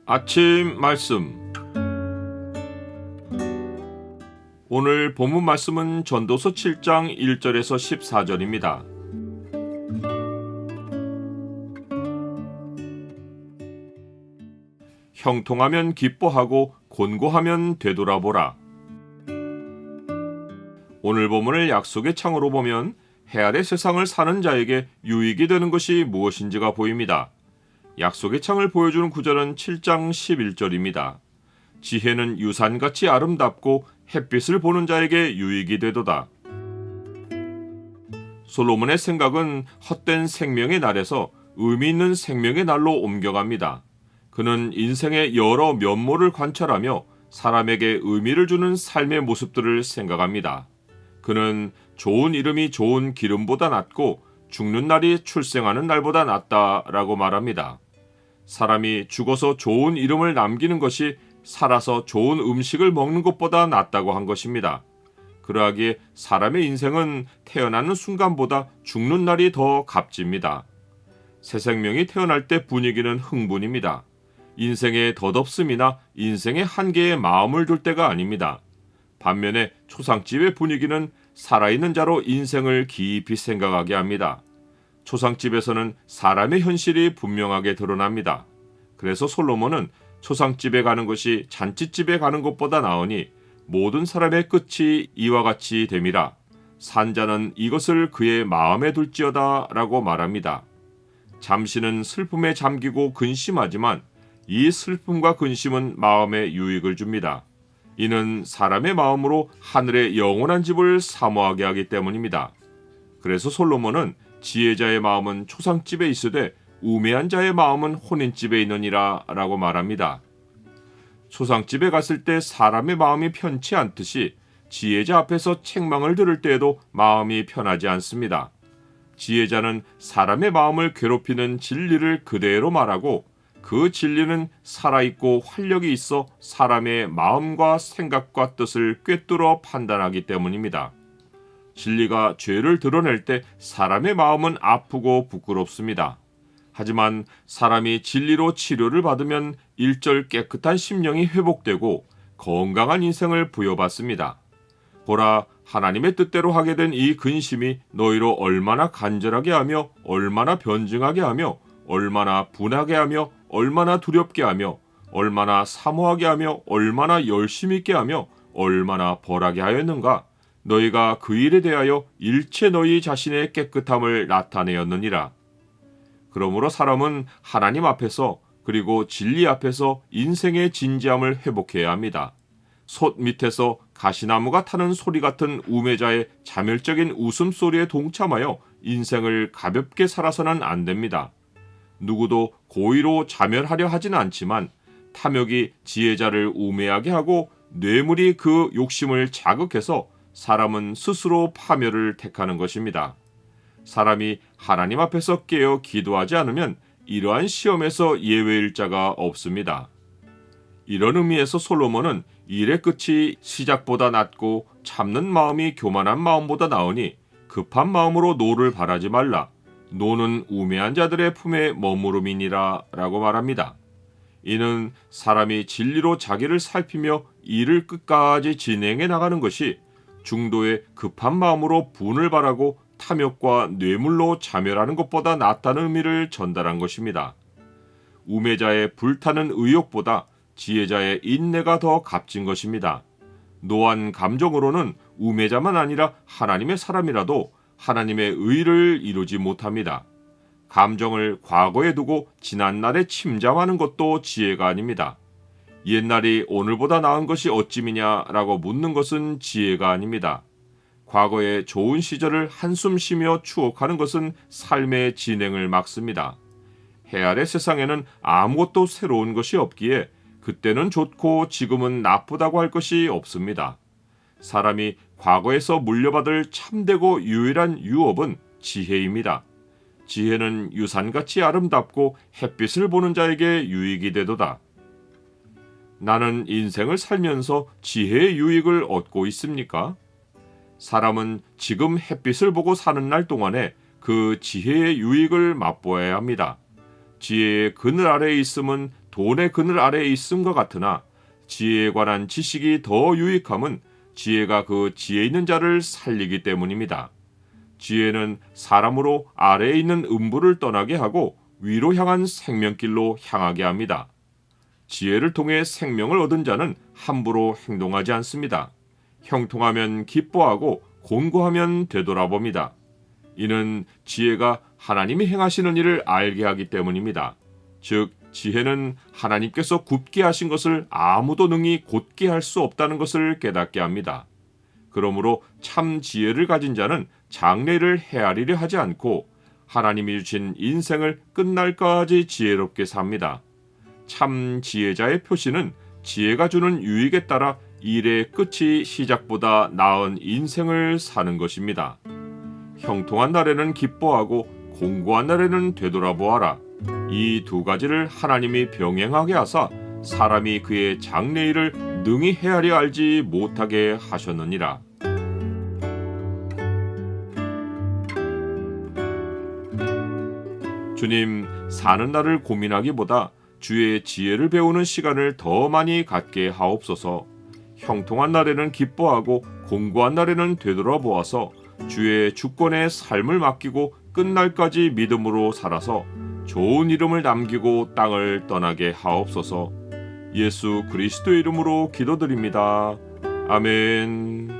아침 말씀. 오늘 본문 말씀은 전도서 7장 1절에서 14절입니다. 형통하면 기뻐하고 곤고하면 되돌아보라. 오늘 본문을 약속의 창으로 보면 해 아래 세상을 사는 자에게 유익이 되는 것이 무엇인지가 보입니다. 약속의 창을 보여주는 구절은 7장 11절입니다. 지혜는 유산같이 아름답고 햇빛을 보는 자에게 유익이 되도다. 솔로몬의 생각은 헛된 생명의 날에서 의미 있는 생명의 날로 옮겨갑니다. 그는 인생의 여러 면모를 관찰하며 사람에게 의미를 주는 삶의 모습들을 생각합니다. 그는 좋은 이름이 좋은 기름보다 낫고 죽는 날이 출생하는 날보다 낫다라고 말합니다. 사람이 죽어서 좋은 이름을 남기는 것이 살아서 좋은 음식을 먹는 것보다 낫다고 한 것입니다. 그러하기에 사람의 인생은 태어나는 순간보다 죽는 날이 더 값집니다. 새 생명이 태어날 때 분위기는 흥분입니다. 인생의 덧없음이나 인생의 한계에 마음을 둘 때가 아닙니다. 반면에 초상집의 분위기는 살아있는 자로 인생을 깊이 생각하게 합니다. 초상집에서는 사람의 현실이 분명하게 드러납니다. 그래서 솔로몬은 초상집에 가는 것이 잔치집에 가는 것보다 나으니 모든 사람의 끝이 이와 같이 됨이라. 산자는 이것을 그의 마음에 둘지어다 라고 말합니다. 잠시는 슬픔에 잠기고 근심하지만 이 슬픔과 근심은 마음에 유익을 줍니다. 이는 사람의 마음으로 하늘의 영원한 집을 사모하게 하기 때문입니다. 그래서 솔로몬은 지혜자의 마음은 초상집에 있으되 우매한 자의 마음은 혼인집에 있느니라 라고 말합니다. 초상집에 갔을 때 사람의 마음이 편치 않듯이 지혜자 앞에서 책망을 들을 때에도 마음이 편하지 않습니다. 지혜자는 사람의 마음을 괴롭히는 진리를 그대로 말하고 그 진리는 살아있고 활력이 있어 사람의 마음과 생각과 뜻을 꿰뚫어 판단하기 때문입니다. 진리가 죄를 드러낼 때 사람의 마음은 아프고 부끄럽습니다. 하지만 사람이 진리로 치료를 받으면 일절 깨끗한 심령이 회복되고 건강한 인생을 부여받습니다. 보라, 하나님의 뜻대로 하게 된 이 근심이 너희로 얼마나 간절하게 하며 얼마나 변증하게 하며 얼마나 분하게 하며 얼마나 두렵게 하며 얼마나 사모하게 하며 얼마나 열심 있게 하며 얼마나 벌하게 하였는가. 너희가 그 일에 대하여 일체 너희 자신의 깨끗함을 나타내었느니라. 그러므로 사람은 하나님 앞에서 그리고 진리 앞에서 인생의 진지함을 회복해야 합니다. 솥 밑에서 가시나무가 타는 소리 같은 우매자의 자멸적인 웃음소리에 동참하여 인생을 가볍게 살아서는 안 됩니다. 누구도 고의로 자멸하려 하진 않지만 탐욕이 지혜자를 우매하게 하고 뇌물이 그 욕심을 자극해서 사람은 스스로 파멸을 택하는 것입니다. 사람이 하나님 앞에서 깨어 기도하지 않으면 이러한 시험에서 예외일 자가 없습니다. 이런 의미에서 솔로몬은 일의 끝이 시작보다 낮고 참는 마음이 교만한 마음보다 나으니 급한 마음으로 노를 바라지 말라. 노는 우매한 자들의 품에 머무름이니라 라고 말합니다. 이는 사람이 진리로 자기를 살피며 일을 끝까지 진행해 나가는 것이 중도에 급한 마음으로 분을 바라고 탐욕과 뇌물로 자멸하는 것보다 낫다는 의미를 전달한 것입니다. 우매자의 불타는 의욕보다 지혜자의 인내가 더 값진 것입니다. 노한 감정으로는 우매자만 아니라 하나님의 사람이라도 하나님의 의를 이루지 못합니다. 감정을 과거에 두고 지난날에 침잠하는 것도 지혜가 아닙니다. 옛날이 오늘보다 나은 것이 어찌미냐라고 묻는 것은 지혜가 아닙니다. 과거의 좋은 시절을 한숨 쉬며 추억하는 것은 삶의 진행을 막습니다. 해 아래 세상에는 아무것도 새로운 것이 없기에 그때는 좋고 지금은 나쁘다고 할 것이 없습니다. 사람이 과거에서 물려받을 참되고 유일한 유업은 지혜입니다. 지혜는 유산같이 아름답고 햇빛을 보는 자에게 유익이 되도다. 나는 인생을 살면서 지혜의 유익을 얻고 있습니까? 사람은 지금 햇빛을 보고 사는 날 동안에 그 지혜의 유익을 맛보아야 합니다. 지혜의 그늘 아래에 있음은 돈의 그늘 아래에 있음과 같으나 지혜에 관한 지식이 더 유익함은 지혜가 그 지혜 있는 자를 살리기 때문입니다. 지혜는 사람으로 아래에 있는 음부를 떠나게 하고 위로 향한 생명길로 향하게 합니다. 지혜를 통해 생명을 얻은 자는 함부로 행동하지 않습니다. 형통하면 기뻐하고 곤고하면 되돌아봅니다. 이는 지혜가 하나님이 행하시는 일을 알게 하기 때문입니다. 즉, 지혜는 하나님께서 굽게 하신 것을 아무도 능히 곧게 할 수 없다는 것을 깨닫게 합니다. 그러므로 참 지혜를 가진 자는 장래를 헤아리려 하지 않고 하나님이 주신 인생을 끝날까지 지혜롭게 삽니다. 참 지혜자의 표시는 지혜가 주는 유익에 따라 일의 끝이 시작보다 나은 인생을 사는 것입니다. 형통한 날에는 기뻐하고 공고한 날에는 되돌아보아라. 이 두 가지를 하나님이 병행하게 하사 사람이 그의 장래일을 능히 헤아려 알지 못하게 하셨느니라. 주님, 사는 날을 고민하기보다 주의 지혜를 배우는 시간을 더 많이 갖게 하옵소서. 형통한 날에는 기뻐하고 공고한 날에는 되돌아보아서 주의 주권에 삶을 맡기고 끝날까지 믿음으로 살아서 좋은 이름을 남기고 땅을 떠나게 하옵소서. 예수 그리스도의 이름으로 기도드립니다. 아멘.